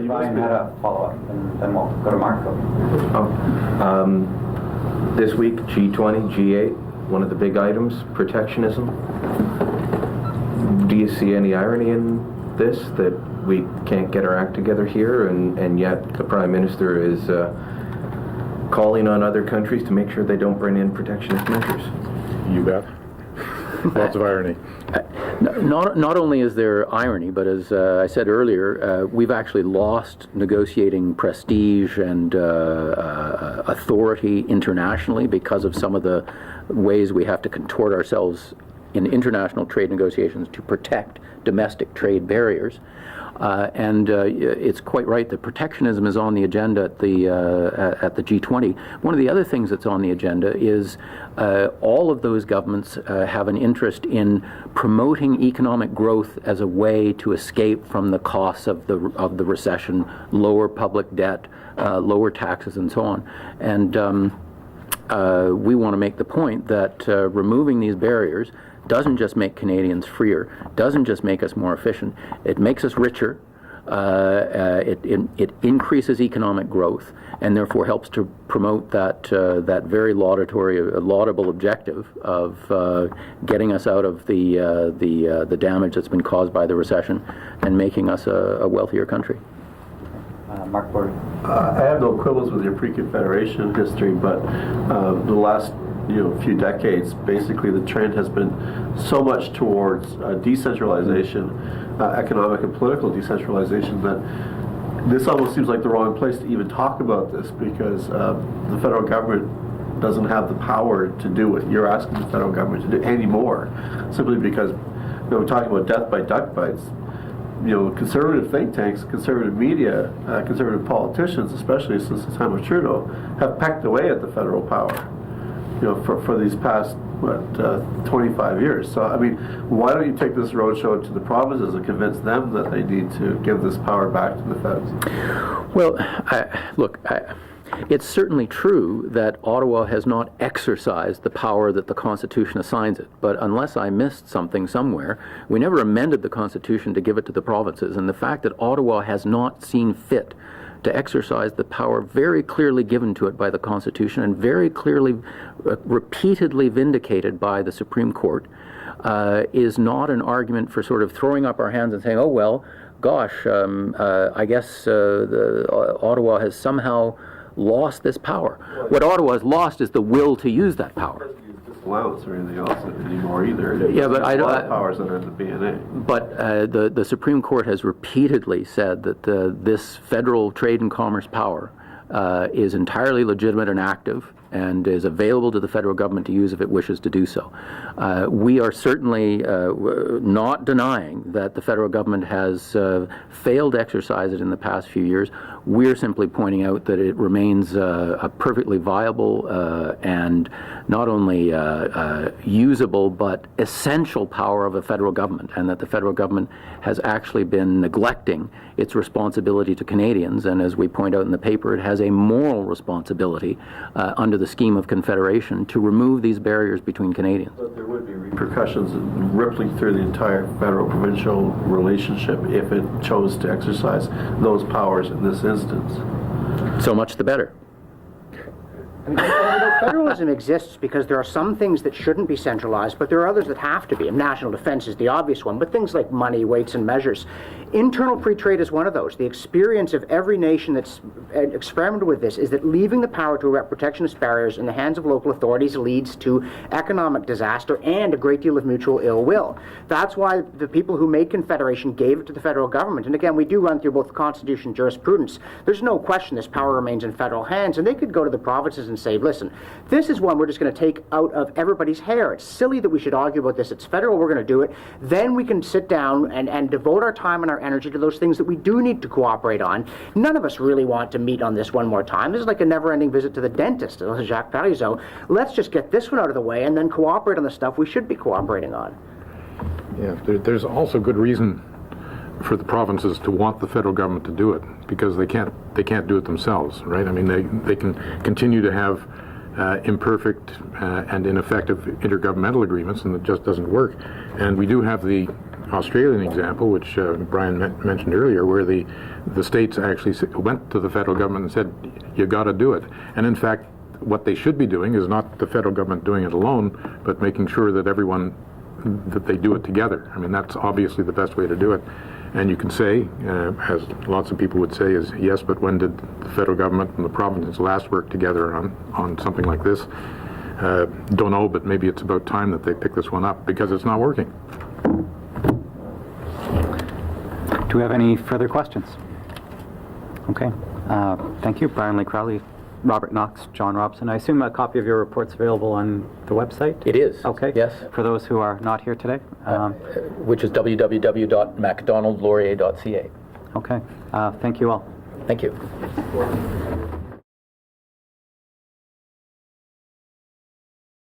Brian had a follow-up, and then we'll go to Mark. This week, G20, G8, one of the big items, protectionism. Do you see any irony in this, that we can't get our act together here, and yet the Prime Minister is calling on other countries to make sure they don't bring in protectionist measures? You bet. Lots of irony. Not only is there irony, but as I said earlier, we've actually lost negotiating prestige and authority internationally because of some of the ways we have to contort ourselves in international trade negotiations to protect domestic trade barriers. It's quite right that protectionism is on the agenda at the G20. One of the other things that's on the agenda is all of those governments have an interest in promoting economic growth as a way to escape from the costs of the recession, lower public debt, lower taxes, and so on. And we want to make the point that removing these barriers doesn't just make Canadians freer, doesn't just make us more efficient, it makes us richer, it increases economic growth, and therefore helps to promote that very laudable objective of getting us out of the damage that's been caused by the recession and making us a wealthier country. Mark Borg. I have no quibbles with your pre-Confederation history, but the last few decades, basically the trend has been so much towards decentralization, economic and political decentralization, that this almost seems like the wrong place to even talk about this, because the federal government doesn't have the power to do what you're asking the federal government to do anymore, simply because we're talking about death by duck bites. Conservative think tanks, conservative media, conservative politicians, especially since the time of Trudeau, have pecked away at the federal power, for these past 25 years. So, I mean, why don't you take this roadshow to the provinces and convince them that they need to give this power back to the feds? Well, it's certainly true that Ottawa has not exercised the power that the Constitution assigns it. But unless I missed something somewhere, we never amended the Constitution to give it to the provinces. And the fact that Ottawa has not seen fit to exercise the power very clearly given to it by the Constitution and very clearly, repeatedly vindicated by the Supreme Court, is not an argument for sort of throwing up our hands and saying, oh, well, gosh, I guess Ottawa has somehow lost this power. What Ottawa has lost is the will to use that power. Allowance or anything else anymore either. Yeah, but I don't. Powers under the BNA. But the Supreme Court has repeatedly said that this federal trade and commerce power is entirely legitimate and active, and is available to the federal government to use if it wishes to do so. We are certainly not denying that the federal government has failed to exercise it in the past few years. We're simply pointing out that it remains a perfectly viable and not only usable but essential power of a federal government, and that the federal government has actually been neglecting its responsibility to Canadians, and as we point out in the paper, it has a moral responsibility under the scheme of Confederation to remove these barriers between Canadians. But there would be repercussions rippling through the entire federal-provincial relationship if it chose to exercise those powers in this instance. So much the better. I mean, federalism exists because there are some things that shouldn't be centralized, but there are others that have to be. And national defense is the obvious one, but things like money, weights, and measures. Internal free trade is one of those. The experience of every nation that's experimented with this is that leaving the power to erect protectionist barriers in the hands of local authorities leads to economic disaster and a great deal of mutual ill will. That's why the people who made Confederation gave it to the federal government. And again, we do run through both the Constitution and jurisprudence. There's no question this power remains in federal hands, and they could go to the provinces and say, listen, this is one we're just going to take out of everybody's hair. It's silly that we should argue about this. It's federal, we're going to do it. Then we can sit down and devote our time and our energy to those things that we do need to cooperate on. None of us really want to meet on this one more time. This is like a never-ending visit to the dentist, as Jacques Parizeau. Let's just get this one out of the way and then cooperate on the stuff we should be cooperating on. Yeah, there's also good reason for the provinces to want the federal government to do it, because they can't do it themselves, right? I mean, they can continue to have imperfect and ineffective intergovernmental agreements, and it just doesn't work. And we do have the Australian example, which Brian mentioned earlier, where the states actually went to the federal government and said, you got to do it. And in fact, what they should be doing is not the federal government doing it alone, but making sure that that they do it together. I mean, that's obviously the best way to do it. And you can say, as lots of people would say, is yes, but when did the federal government and the provinces last work together on something like this? Don't know, but maybe it's about time that they pick this one up, because it's not working. Do we have any further questions? Okay. Thank you. Brian Lee Crowley, Robert Knox, John Robson. I assume a copy of your report's available on the website? It is. Okay. Yes. For those who are not here today? Which is www.macdonald-laurier.ca. Okay. Thank you all. Thank you.